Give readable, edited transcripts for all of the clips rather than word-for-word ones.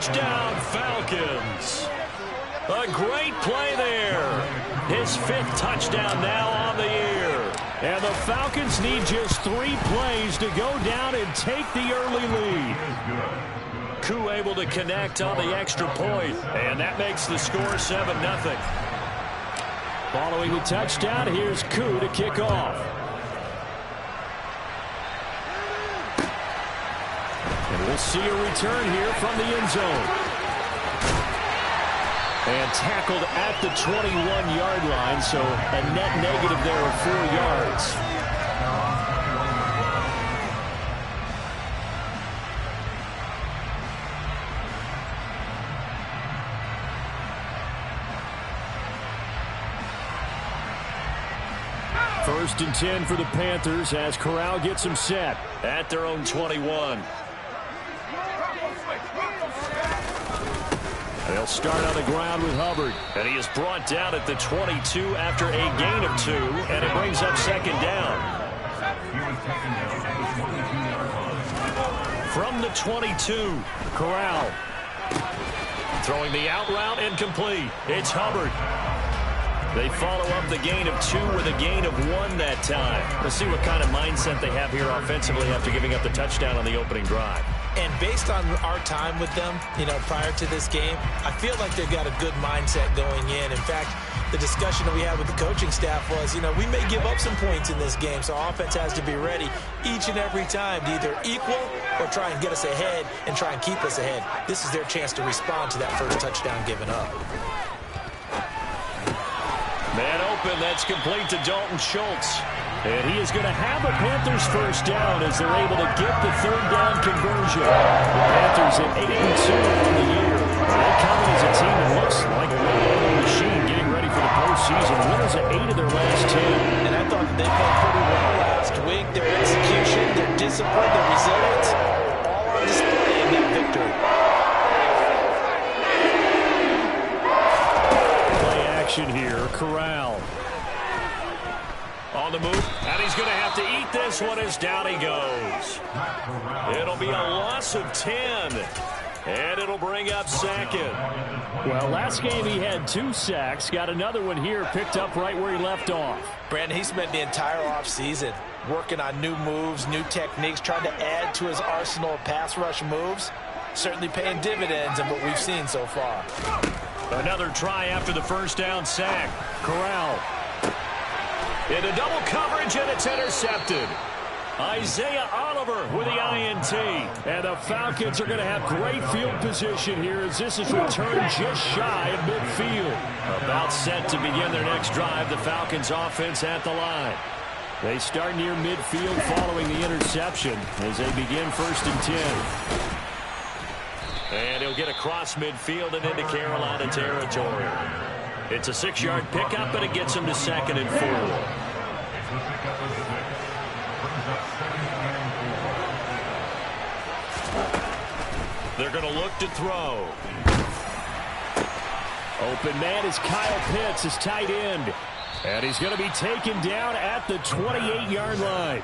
Touchdown, Falcons. A great play there. His 5th touchdown now on the year. And the Falcons need just 3 plays to go down and take the early lead. Koo able to connect on the extra point, and that makes the score 7-0. Following the touchdown, here's Koo to kick off. And we'll see a return here from the end zone. And tackled at the 21-yard line, so a net negative there of 4 yards. First and 10 for the Panthers as Corral gets them set at their own 21. They'll start on the ground with Hubbard. And he is brought down at the 22 after a gain of 2. And it brings up 2nd down. From the 22, Corral. Throwing the out route incomplete. It's Hubbard. They follow up the gain of 2 with a gain of 1 that time. Let's see what kind of mindset they have here offensively after giving up the touchdown on the opening drive. And based on our time with them, prior to this game, I feel like they've got a good mindset going in. In fact, the discussion that we had with the coaching staff was, we may give up some points in this game, so offense has to be ready each and every time to either equal or try and get us ahead and try and keep us ahead. This is their chance to respond to that first touchdown given up. Man open, that's complete to Dalton Schultz. And he is going to have a Panthers first down as they're able to get the 3rd down conversion. The Panthers at 8-2 on the year. They're coming as a team that looks like a well-oiled machine getting ready for the postseason. Winners at 8 of their last 10. And I thought that they played pretty well last week. Their execution, their discipline, their resilience, all on display in that victory. Play action here, Corral. On the move, and he's going to have to eat this one as down he goes. It'll be a loss of 10, and it'll bring up 2nd. Well, last game he had 2 sacks, got another one here, picked up right where he left off. Brandon, he spent the entire offseason working on new moves, new techniques, trying to add to his arsenal of pass rush moves. Certainly paying dividends in what we've seen so far. Another try after the first down sack. Corral. Into double coverage, and it's intercepted. Isaiah Oliver with the INT. And the Falcons are going to have great field position here as this is returned just shy of midfield. About set to begin their next drive, the Falcons offense at the line. They start near midfield following the interception as they begin 1st and 10. And he'll get across midfield and into Carolina territory. It's a 6-yard pickup, and it gets him to 2nd and 4. They're going to look to throw. Open man is Kyle Pitts, his tight end. And he's going to be taken down at the 28-yard line.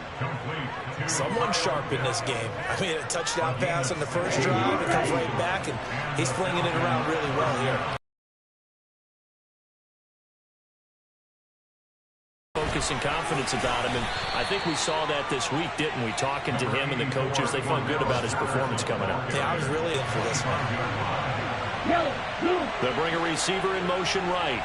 Someone sharp in this game. I mean, a touchdown pass on the first drive. It comes right back, and he's flinging it around really well here. Focus and confidence about him, and I think we saw that this week, didn't we? Talking to him and the coaches, they felt good about his performance coming up. Yeah, I was really in for this one. They'll bring a receiver in motion right.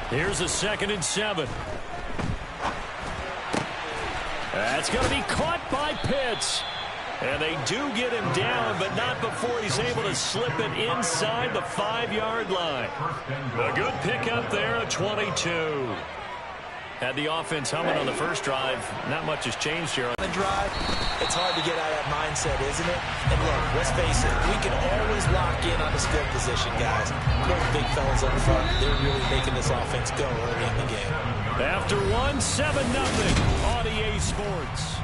Here's a 2nd and 7. That's going to be caught by Pitts. And they do get him down, but not before he's able to slip it inside the 5-yard line. A good pickup there at 22. Had the offense humming on the first drive. Not much has changed here. On the drive, it's hard to get out of that mindset, isn't it? And look, let's face it, we can always lock in on the skill position, guys. Those big fellas up front, they're really making this offense go early in the game. After 7-0 on EA Sports.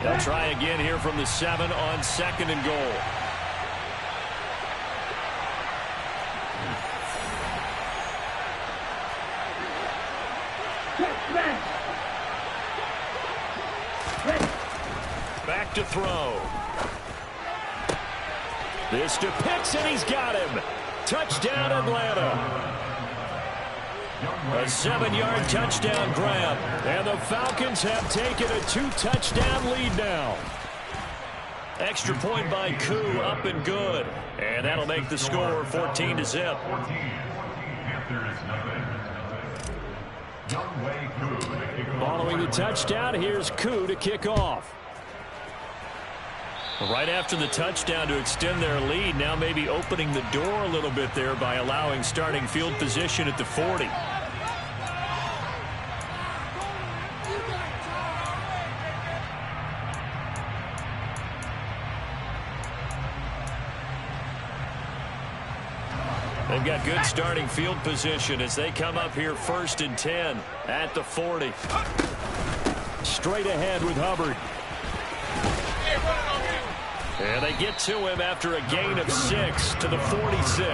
They'll try again here from the 7 on 2nd and goal. Back to throw. This to Pitts, and he's got him. Touchdown, Atlanta. A 7-yard touchdown grab. And the Falcons have taken a 2-touchdown lead now. Extra point by Koo, up and good. And that'll make the score 14-0. Following the touchdown, here's Koo to kick off. Right after the touchdown to extend their lead, now maybe opening the door a little bit there by allowing starting field position at the 40. They've got good starting field position as they come up here 1st and 10 at the 40. Straight ahead with Hubbard. And they get to him after a gain of 6 to the 46.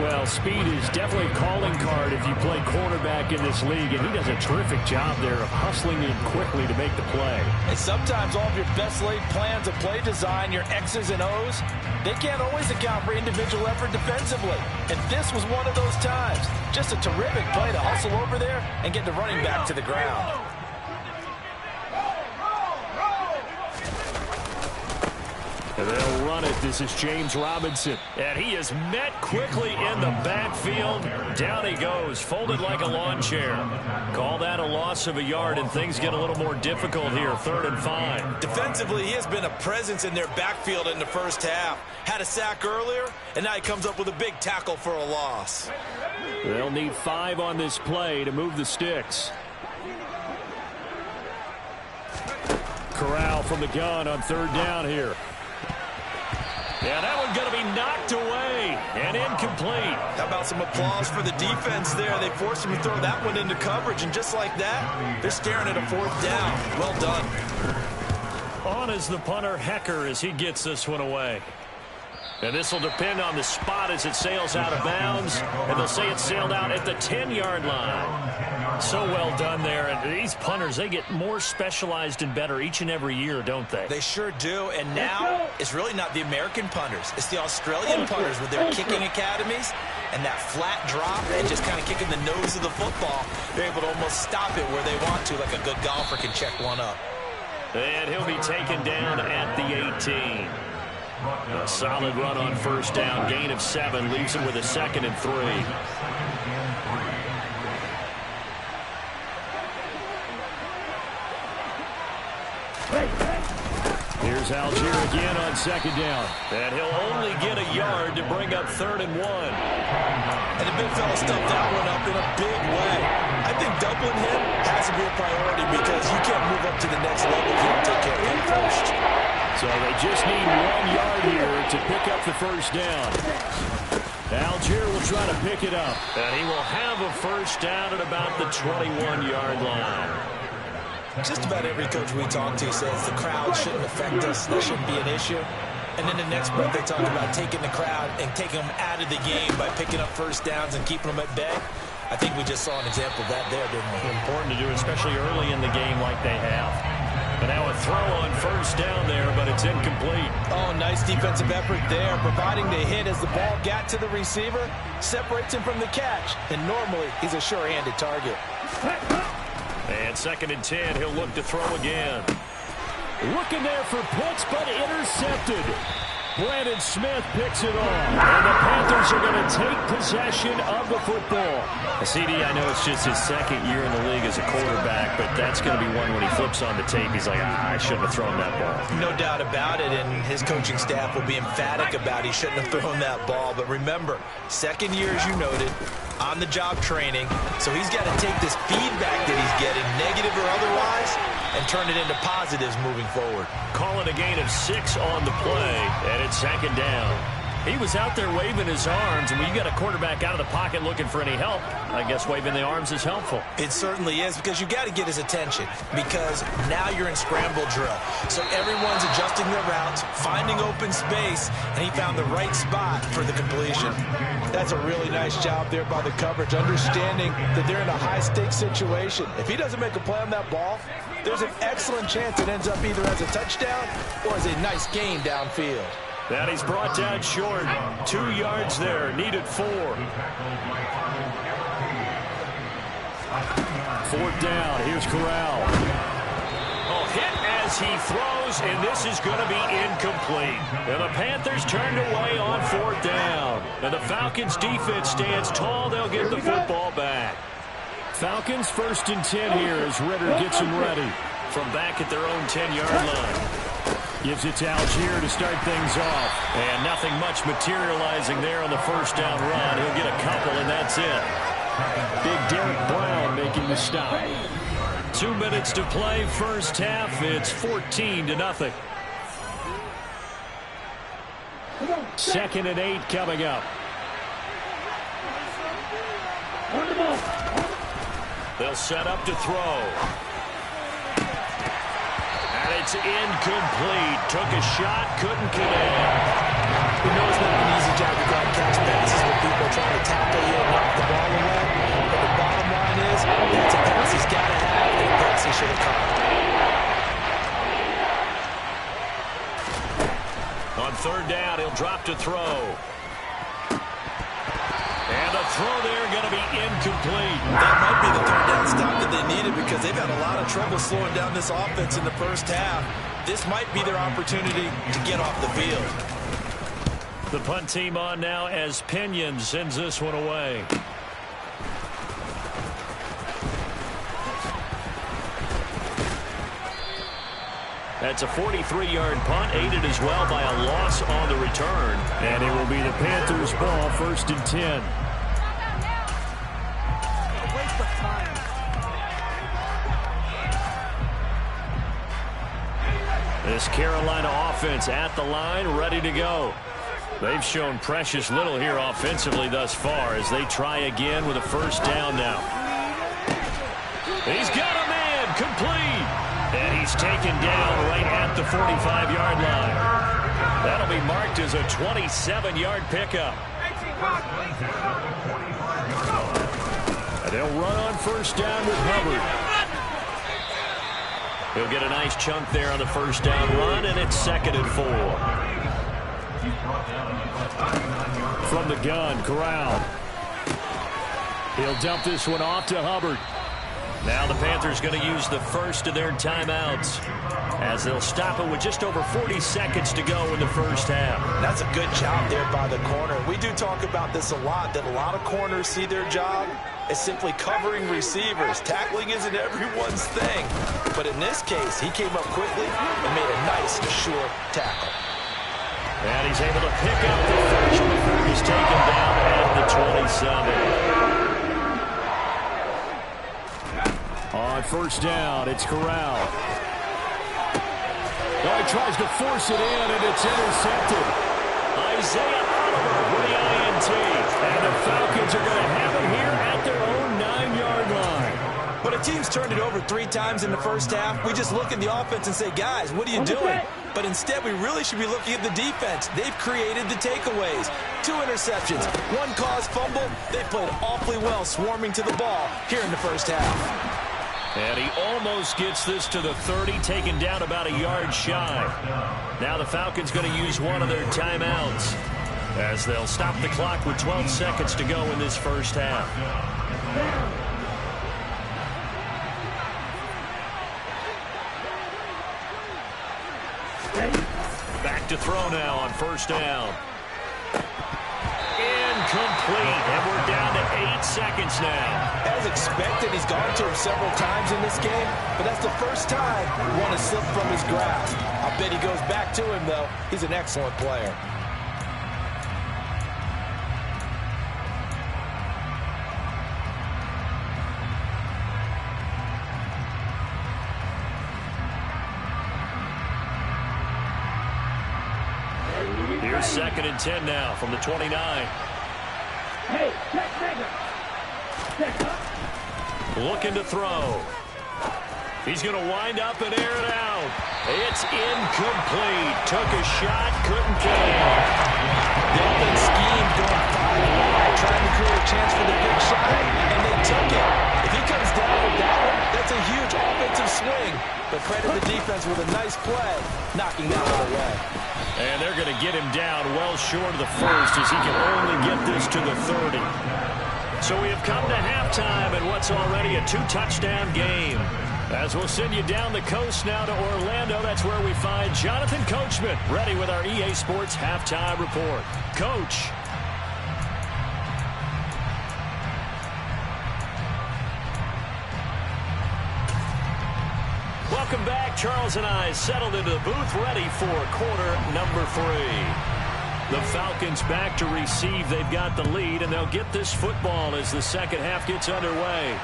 Well, speed is definitely a calling card if you play cornerback in this league, and he does a terrific job there of hustling in quickly to make the play. And sometimes all of your best laid plans of play design, your X's and O's, they can't always account for individual effort defensively. And this was one of those times. Just a terrific play to hustle over there and get the running back to the ground. And they'll run it. This is James Robinson. And he is met quickly in the backfield. Down he goes, folded like a lawn chair. Call that a loss of a yard, and things get a little more difficult here, 3rd and 5. Defensively, he has been a presence in their backfield in the first half. Had a sack earlier, and now he comes up with a big tackle for a loss. They'll need 5 on this play to move the sticks. Corral from the gun on 3rd down here. Yeah, that one's going to be knocked away and incomplete. How about some applause for the defense there? They forced him to throw that one into coverage, and just like that, they're staring at a 4th down. Well done. On is the punter, Hecker, as he gets this one away. And this will depend on the spot as it sails out of bounds. And they'll say it sailed out at the 10-yard line. So well done there. And these punters, they get more specialized and better each and every year, don't they? They sure do. And now it's really not the American punters. It's the Australian punters with their kicking academies and that flat drop and just kind of kicking the nose of the football. They're able to almost stop it where they want to, like a good golfer can check one up. And he'll be taken down at the 18. A solid run on 1st down. Gain of 7 leaves him with a 2nd and 3. Here's Algier again on 2nd down. And he'll only get a yard to bring up 3rd and 1. And the big fella stuffed that one up in a big way. I think doubling him has to be a priority because you can't move up to the next level if you don't take care of him first. So they just need 1 yard here to pick up the 1st down. Algier will try to pick it up. And he will have a 1st down at about the 21-yard line. Just about every coach we talk to says the crowd shouldn't affect us. That shouldn't be an issue. And then the next breath they talk about taking the crowd and taking them out of the game by picking up 1st downs and keeping them at bay. I think we just saw an example of that there, didn't we? Important to do, especially early in the game like they have. But now a throw on 1st down there, but it's incomplete. Oh, nice defensive effort there, providing the hit as the ball got to the receiver, separates him from the catch, and normally he's a sure-handed target. And 2nd and 10, he'll look to throw again. Looking there for Pitts, but intercepted. Brandon Smith picks it off. And the Panthers are going to take possession of the football. CD, I know it's just his 2nd year in the league as a quarterback, but that's going to be one when he flips on the tape. He's like, I shouldn't have thrown that ball. No doubt about it, and his coaching staff will be emphatic about he shouldn't have thrown that ball. But remember, 2nd year, as you noted, on-the-job training. So he's got to take this feedback that he's getting, negative or otherwise, and turn it into positives moving forward. Calling a gain of 6 on the play, and it's 2nd down. He was out there waving his arms, and when you got a quarterback out of the pocket looking for any help, I guess waving the arms is helpful. It certainly is, because you got to get his attention, because now you're in scramble drill. So everyone's adjusting their routes, finding open space, and he found the right spot for the completion. That's a really nice job there by the coverage, understanding that they're in a high-stakes situation. If he doesn't make a play on that ball, there's an excellent chance it ends up either as a touchdown or as a nice gain downfield. That he's brought down short. 2 yards there, needed 4. 4th down, here's Corral. Oh, hit as he throws, and this is going to be incomplete. And the Panthers turned away on 4th down. And the Falcons defense stands tall. They'll get the football back. Falcons 1st and 10 here as Ritter gets them ready. From back at their own 10-yard line. Gives it to Algier to start things off. And nothing much materializing there on the 1st down run. He'll get a couple, and that's it. Big Derek Brown making the stop. 2 minutes to play, 1st half. It's 14-0. 2nd and 8 coming up. They'll set up to throw. And it's incomplete. Took a shot, couldn't connect. We know it's not an easy job to go and catch passes when people are trying to tackle you and knock the ball away. But the bottom line is, that's a pass he's got to have, and a pass he should have caught. On 3rd down, he'll drop to throw. And the throw there going to be incomplete. That might be the 3rd down stop that they needed, because they've had a lot of trouble slowing down this offense in the 1st half. This might be their opportunity to get off the field. The punt team on now as Pinion sends this one away. That's a 43-yard punt, aided as well by a loss on the return. And it will be the Panthers' ball, 1st and 10. This Carolina offense at the line, ready to go. They've shown precious little here offensively thus far as they try again with a 1st down now. He's got a man, complete. And he's taken down right at the 45-yard line. That'll be marked as a 27-yard pickup. And they'll run on 1st down with Hubbard. He'll get a nice chunk there on the 1st down run, and it's 2nd and 4. From the gun, Corral. He'll dump this one off to Hubbard. Now the Panthers going to use the first of their timeouts as they'll stop it with just over 40 seconds to go in the 1st half. That's a good job there by the corner. We do talk about this a lot, that a lot of corners see their job as simply covering receivers. Tackling isn't everyone's thing. But in this case, he came up quickly and made a nice, sure tackle. And he's able to pick up the first before he's taken down at the 27. On 1st down, it's Corral. Oh, he tries to force it in, and it's intercepted. Isaiah Oliver with the INT. And the Falcons are going to have him here at their own 9-yard line. When a team's turned it over 3 times in the 1st half, we just look at the offense and say, guys, what are you doing? But instead, we really should be looking at the defense. They've created the takeaways. 2 interceptions, 1 caused fumble. They played awfully well swarming to the ball here in the 1st half. And he almost gets this to the 30, taken down about a yard shy. Now the Falcons going to use one of their timeouts as they'll stop the clock with 12 seconds to go in this 1st half. Back to throw now on 1st down. Incomplete, and we're down to 8 seconds now. As expected, he's gone to him several times in this game, but that's the first time one has slipped from his grasp. I bet he goes back to him, though. He's an excellent player. Here's 2nd and 10 now from the 29. Looking to throw. He's going to wind up and air it out. It's incomplete. Took a shot, couldn't get it. They've been schemed going 5 wide, trying to create a chance for the big shot, and they took it. If he comes down with that one, that's a huge offensive swing. But credit the defense with a nice play, knocking that one away. And they're going to get him down well short of the first as he can only get this to the 30. So we have come to halftime in what's already a 2-touchdown game. As we'll send you down the coast now to Orlando, that's where we find Jonathan Coachman, ready with our EA Sports Halftime Report. Coach. Welcome back. Charles and I settled into the booth, ready for quarter number 3. The Falcons back to receive. They've got the lead, and they'll get this football as the second half gets underway.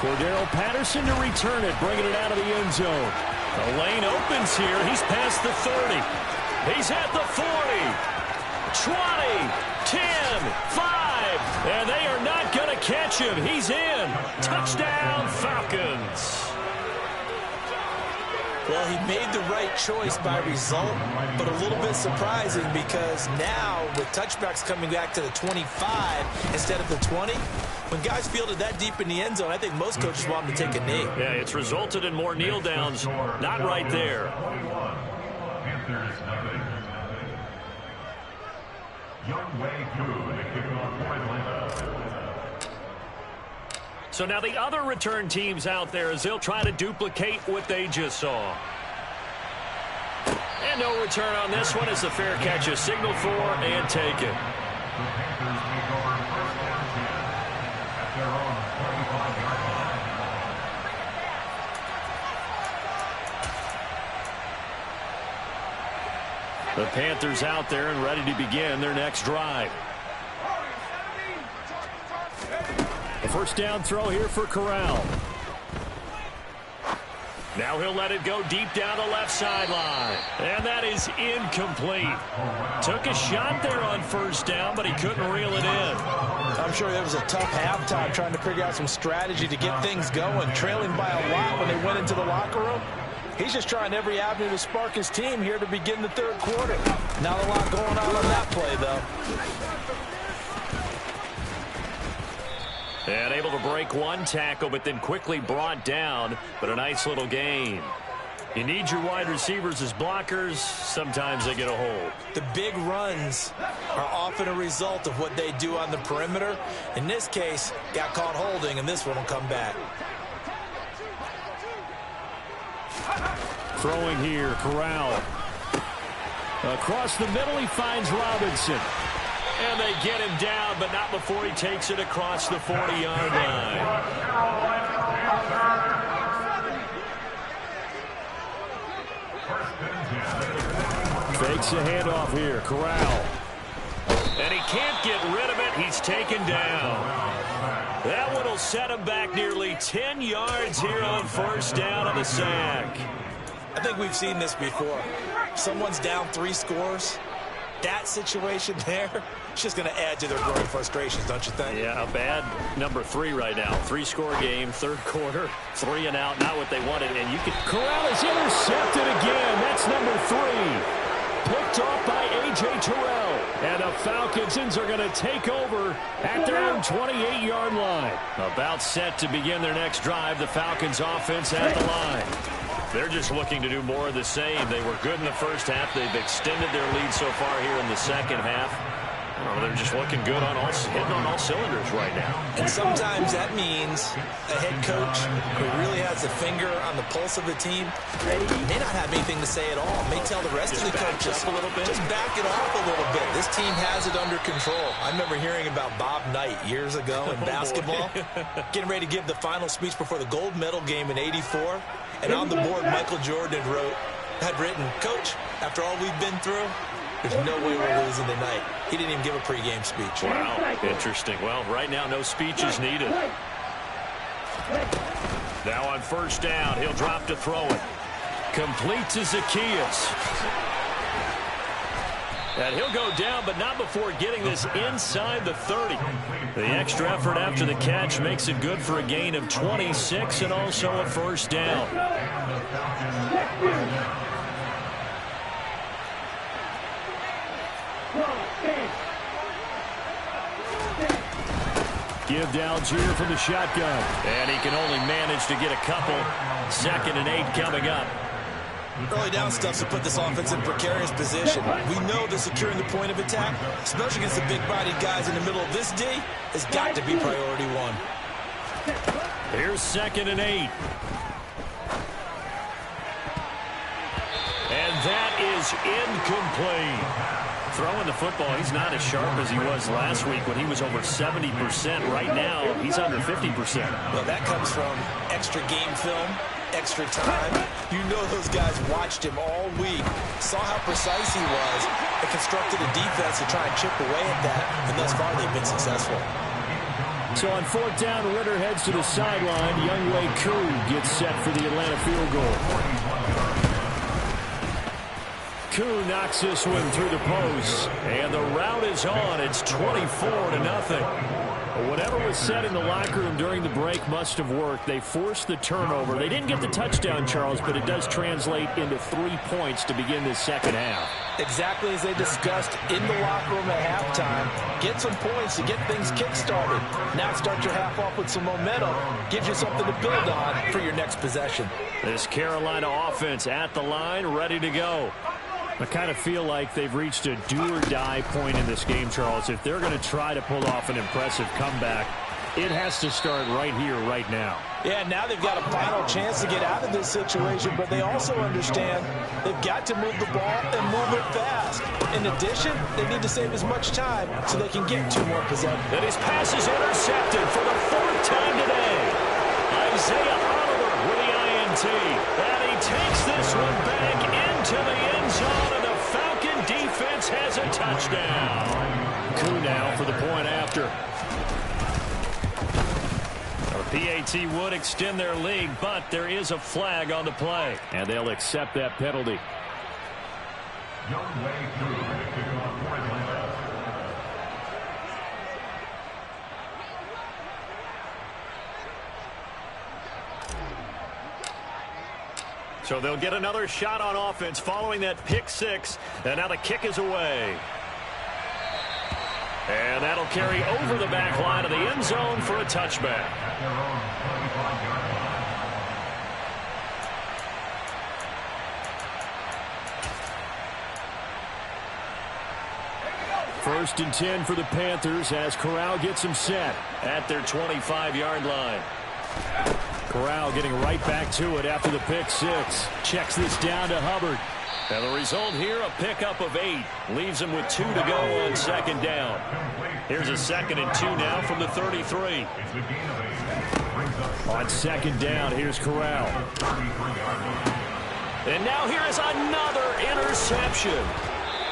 Cordero Patterson to return it, bringing it out of the end zone. The lane opens here. He's past the 30. He's at the 40. 20, 10, 5. And they are not going to catch him. He's in. Touchdown, Falcons. Well, he made the right choice by result, but a little bit surprising because now with touchbacks coming back to the 25 instead of the 20, when guys fielded that deep in the end zone, I think most coaches want them to take a knee. Yeah, it's resulted in more kneel downs. Not right there. So now the other return teams out there as they'll try to duplicate what they just saw. And no return on this one as the fair catch is signaled for and taken. The Panthers out there and ready to begin their next drive. The first down throw here for Corral. Now he'll let it go deep down the left sideline. And that is incomplete. Took a shot there on first down, but he couldn't reel it in. I'm sure it was a tough halftime trying to figure out some strategy to get things going, trailing by a lot when they went into the locker room. He's just trying every avenue to spark his team here to begin the third quarter. Not a lot going on that play, though. And able to break one tackle, but then quickly brought down. But a nice little gain. You need your wide receivers as blockers. Sometimes they get a hold. The big runs are often a result of what they do on the perimeter. In this case, got caught holding, and this one will come back. Throwing here, Corral. Across the middle, he finds Robinson. And they get him down, but not before he takes it across the 40-yard line. Fakes a handoff here, Corral. And he can't get rid of it. He's taken down. That one will set him back nearly 10 yards here on first down on the sack. I think we've seen this before. Someone's down 3 scores. That situation there, it's just going to add to their growing frustrations, don't you think? Yeah, a bad number 3 right now. 3-score game, third quarter, 3 and out, not what they wanted. And you can. Corral is intercepted again. That's number 3. Picked off by A.J. Terrell. And the Falcons are going to take over at their own 28-yard line. About set to begin their next drive. The Falcons offense at the line. They're just looking to do more of the same. They were good in the first half. They've extended their lead so far here in the second half. They're just looking good on hitting on all cylinders right now. And sometimes that means a head coach who really has a finger on the pulse of the team may not have anything to say at all. May tell the rest of the coaches a little bit. Just back it off a little bit. This team has it under control. I remember hearing about Bob Knight years ago in basketball, getting ready to give the final speech before the gold medal game in '84. And on the board, Michael Jordan had written, "Coach, after all we've been through, there's no way we're losing tonight." He didn't even give a pregame speech. Wow, interesting. Well, right now, no speech is needed. Now on first down, he'll drop to throw it. Complete to Zacchaeus. And he'll go down, but not before getting this inside the 30. The extra effort after the catch makes it good for a gain of 26 and also a first down. Give to Algier from the shotgun. And he can only manage to get a couple. 2nd and 8 coming up. Early down stuff to put this offense in precarious position. We know that securing the point of attack, especially against the big-bodied guys in the middle of this D, has got to be priority one. Here's 2nd and 8. And that is incomplete. Throwing the football, he's not as sharp as he was last week when he was over 70%. Right now, he's under 50%. Well, that comes from extra game film, extra time. You know those guys watched him all week, saw how precise he was, and constructed a defense to try and chip away at that, and thus far they've been successful. So on 4th down, Ritter heads to the sideline. Younghoe Koo gets set for the Atlanta field goal. Koo knocks this one through the post, and the route is on. It's 24-0. Whatever was said in the locker room during the break must have worked. They forced the turnover. They didn't get the touchdown, Charles, but it does translate into 3 points to begin this second half. Exactly as they discussed in the locker room at halftime. Get some points to get things kick-started. Now start your half off with some momentum. Gives you something to build on for your next possession. This Carolina offense at the line, ready to go. I kind of feel like they've reached a do-or-die point in this game, Charles. If they're going to try to pull off an impressive comeback, it has to start right here, right now. Yeah, now they've got a final chance to get out of this situation, but they also understand they've got to move the ball and move it fast. In addition, they need to save as much time so they can get 2 more possessions. And his pass is intercepted for the 4th time today. Isaiah Oliver with the INT. And he takes this one back into the end zone, and the Falcon defense has a touchdown. Koo now for the point after. PAT would extend their lead, but there is a flag on the play, and they'll accept that penalty. So they'll get another shot on offense following that pick 6, and now the kick is away. And that'll carry over the back line of the end zone for a touchback. First and 10 for the Panthers as Corral gets them set at their 25-yard line. Corral getting right back to it after the pick 6. Checks this down to Hubbard. And the result here, a pickup of 8. Leaves him with 2 to go on 2nd down. Here's a 2nd and 2 now from the 33. On 2nd down, here's Corral. And now here is another interception.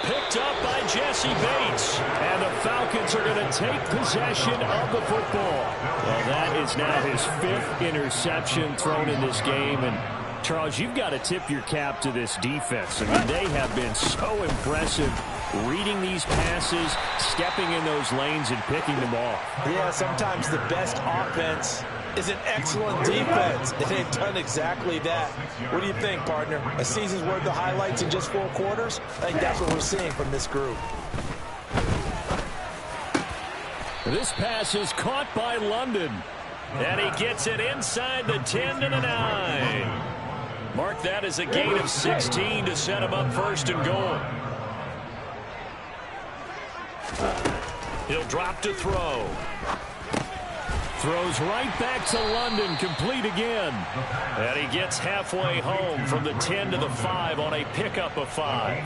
Picked up by Jesse Bates. And the Falcons are going to take possession of the football. Well, that is now his 5th interception thrown in this game. And Charles, you've got to tip your cap to this defense. I mean, they have been so impressive reading these passes, stepping in those lanes, and picking them off. Yeah, sometimes the best offense is an excellent defense, and they've done exactly that. What do you think, partner? A season's worth of highlights in just 4 quarters? I think that's what we're seeing from this group. This pass is caught by London, and he gets it inside the 10 to the 9. Mark that as a gain of 16 to set him up 1st and goal. He'll drop to throw. Throws right back to London, complete again. And he gets halfway home from the 10 to the 5 on a pickup of 5.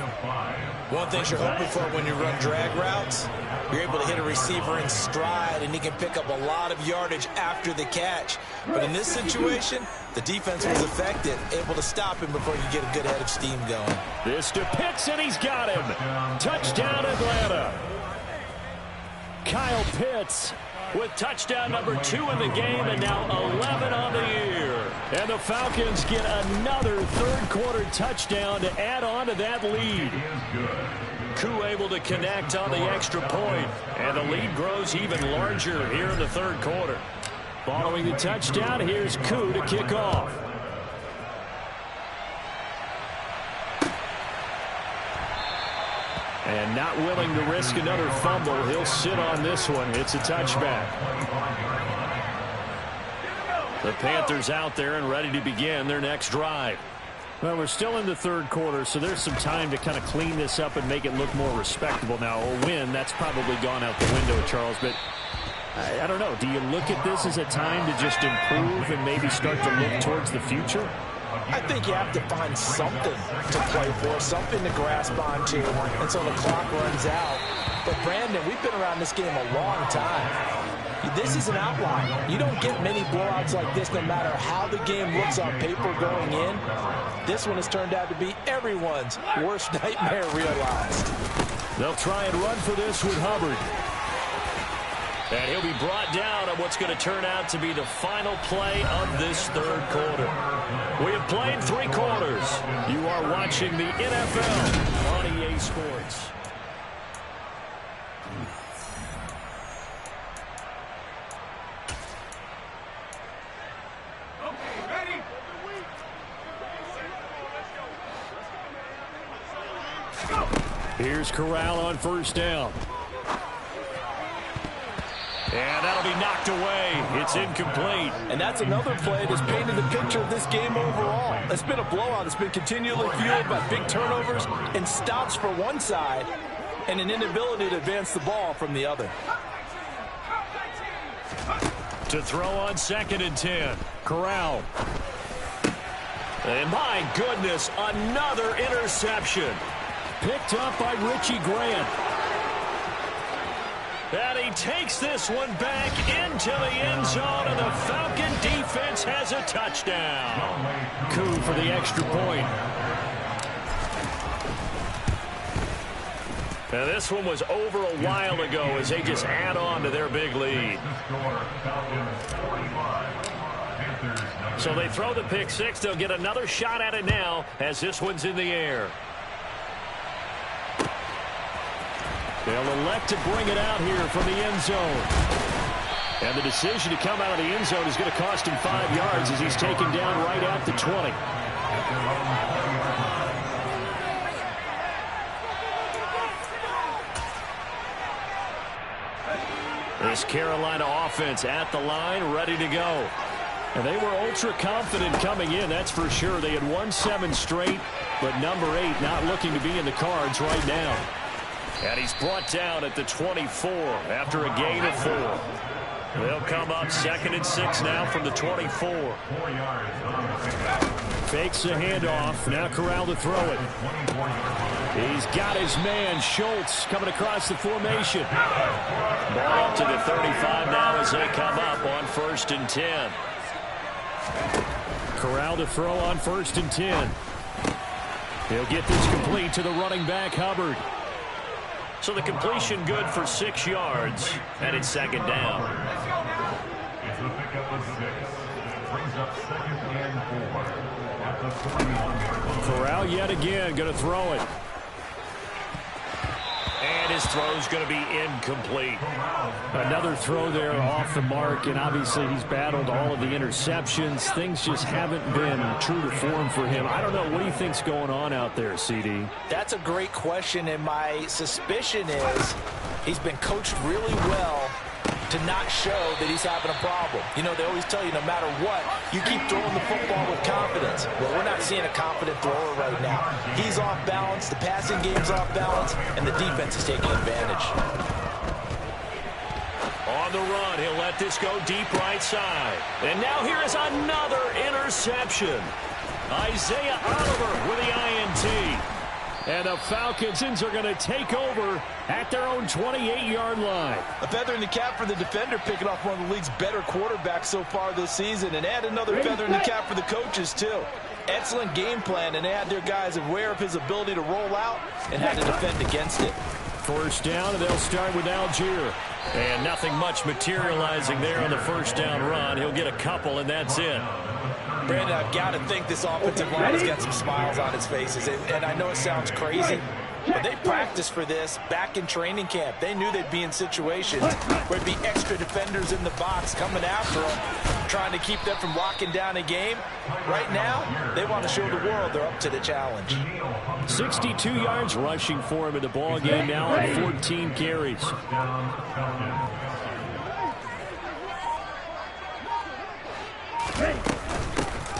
One thing you're hoping for when you run drag routes, you're able to hit a receiver in stride, and he can pick up a lot of yardage after the catch. But in this situation, the defense was effective, able to stop him before you get a good head of steam going. This to Pitts, and he's got him. Touchdown, Atlanta. Kyle Pitts with touchdown number 2 in the game, and now 11 on the year. And the Falcons get another 3rd quarter touchdown to add on to that lead. Koo able to connect on the extra point, and the lead grows even larger here in the third quarter. Following the touchdown, here's Koo to kick off. And not willing to risk another fumble, he'll sit on this one. It's a touchback. The Panthers out there and ready to begin their next drive. Well, we're still in the third quarter, so there's some time to kind of clean this up and make it look more respectable. Now, a win, that's probably gone out the window, Charles, but I don't know. Do you look at this as a time to just improve and maybe start to look towards the future? I think you have to find something to play for, something to grasp onto until the clock runs out. But, Brandon, we've been around this game a long time. This is an outlier. You don't get many blowouts like this no matter how the game looks on paper going in. This one has turned out to be everyone's worst nightmare realized. They'll try and run for this with Hubbard. And he'll be brought down on what's going to turn out to be the final play of this third quarter. We have played 3 quarters. You are watching the NFL on EA Sports. Here's Corral on first down. And that'll be knocked away. It's incomplete. And that's another play that's painted the picture of this game overall. It's been a blowout. It's been continually fueled by big turnovers and stops for one side and an inability to advance the ball from the other. To throw on 2nd and 10. Corral. And my goodness, another interception. Picked up by Richie Grant. And he takes this one back into the end zone, and the Falcon defense has a touchdown. Koo for the extra point. Now this one was over a while ago as they just add on to their big lead. So they throw the pick six. They'll get another shot at it now as this one's in the air. They'll elect to bring it out here from the end zone. And the decision to come out of the end zone is going to cost him 5 yards as he's taken down right at the 20. This Carolina offense at the line, ready to go. And they were ultra confident coming in, that's for sure. They had won 7 straight, but number 8 not looking to be in the cards right now. And he's brought down at the 24 after a gain of 4. They'll come up 2nd and 6 now from the 24. Fakes the handoff. Now Corral to throw it. He's got his man, Schultz, coming across the formation. Ball up to the 35 now as they come up on 1st and 10. Corral to throw on 1st and 10. He'll get this complete to the running back, Hubbard. So the completion good for 6 yards, and it's 2nd down. Corral yet again going to throw it. And his throw's going to be incomplete. Another throw there off the mark, and obviously he's battled all of the interceptions. Things just haven't been true to form for him. I don't know. What do you think's going on out there, CD? That's a great question, and my suspicion is he's been coached really well to not show that he's having a problem. You know, they always tell you no matter what, you keep throwing the football with confidence. Well, we're not seeing a confident thrower right now. He's off balance, the passing game's off balance, and the defense is taking advantage. On the run, he'll let this go deep right side. And now here is another interception. Isaiah Oliver with the INT. And the Falcons are going to take over at their own 28-yard line. A feather in the cap for the defender, picking off one of the league's better quarterbacks so far this season. And add another feather in the cap for the coaches, too. Excellent game plan, and they had their guys aware of his ability to roll out and had to defend against it. 1st down, and they'll start with Algier. And nothing much materializing there on the 1st down run. He'll get a couple, and that's it. Brandon, I've got to think this offensive line has got some smiles on its faces. And I know it sounds crazy, But they practiced for this back in training camp. They knew they'd be in situations where there'd be extra defenders in the box coming after them, trying to keep them from locking down a game. Right now, they want to show the world they're up to the challenge. 62 yards rushing for him in the ball game now on 14 carries.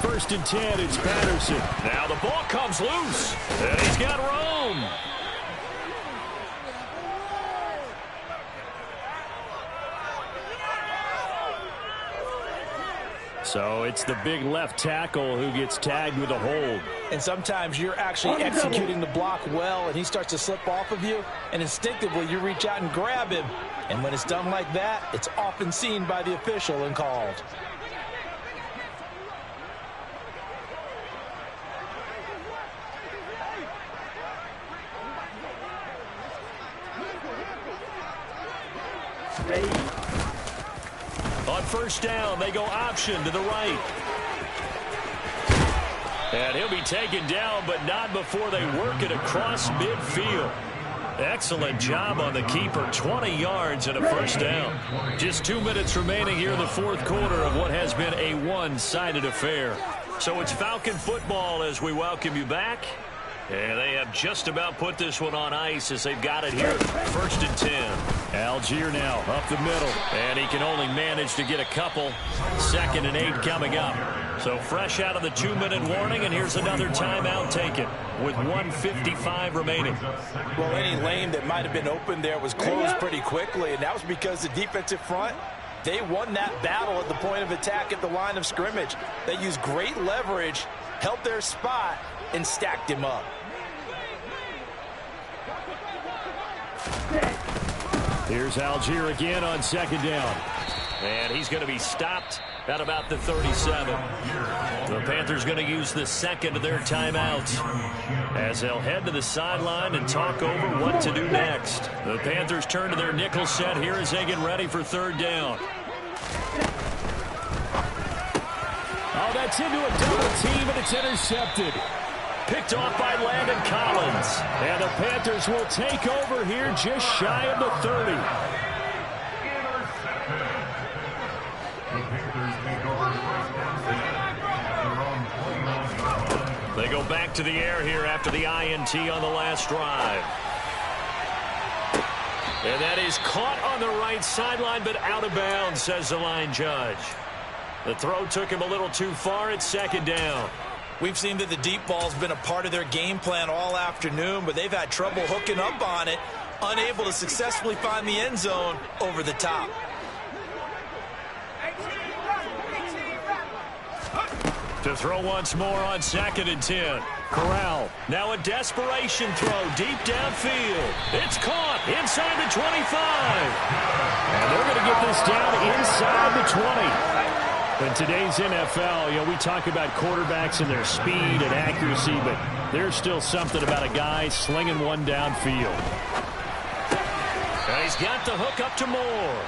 First and 10, it's Patterson. Now the ball comes loose, and he's got Rome. So it's the big left tackle who gets tagged with a hold. And sometimes you're actually executing the block well, and he starts to slip off of you, and instinctively you reach out and grab him. And when it's done like that, it's often seen by the official and called. On first down, they go option to the right. And he'll be taken down, but not before they work it across midfield. Excellent job on the keeper. 20 yards and a first down. Just 2 minutes remaining here in the fourth quarter of what has been a one-sided affair. So it's Falcon football as we welcome you back. And they have just about put this one on ice as they've got it here. First and 10. Algier now up the middle. And he can only manage to get a couple. Second and 8 coming up. So fresh out of the 2-minute warning, and here's another timeout taken with 1:55 remaining. Well, any lane that might have been open there was closed pretty quickly, and that was because the defensive front, they won that battle at the point of attack at the line of scrimmage. They used great leverage, held their spot, and stacked him up. Here's Algier again on second down. And he's going to be stopped at about the 37. The Panthers going to use the second of their timeouts as they'll head to the sideline and talk over what to do next. The Panthers turn to their nickel set here as they get ready for third down. Oh, that's into a double team, and it's intercepted. Picked off by Landon Collins. And the Panthers will take over here just shy of the 30. They go back to the air here after the INT on the last drive. And that is caught on the right sideline, but out of bounds, says the line judge. The throw took him a little too far. It's second down. We've seen that the deep ball's been a part of their game plan all afternoon, but they've had trouble hooking up on it, unable to successfully find the end zone over the top. To throw once more on second and 10. Corral. Now a desperation throw deep downfield. It's caught inside the 25. And they're going to get this down inside the 20. In today's NFL, we talk about quarterbacks and their speed and accuracy, but there's still something about a guy slinging one downfield. And he's got the hook up to Moore.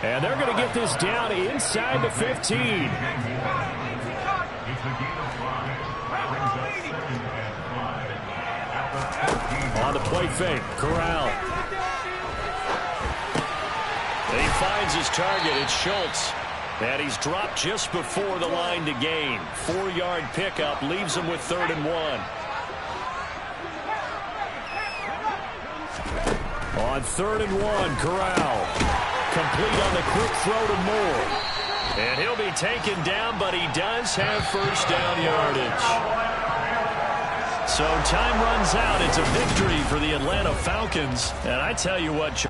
And they're going to get this down inside the 15. On the play fake, Corral. And he finds his target. It's Schultz. And he's dropped just before the line to gain. 4-yard pickup leaves him with 3rd and 1. On 3rd and 1, Corral. Complete on the quick throw to Moore. And he'll be taken down, but he does have first down yardage. So time runs out. It's a victory for the Atlanta Falcons. And I tell you what,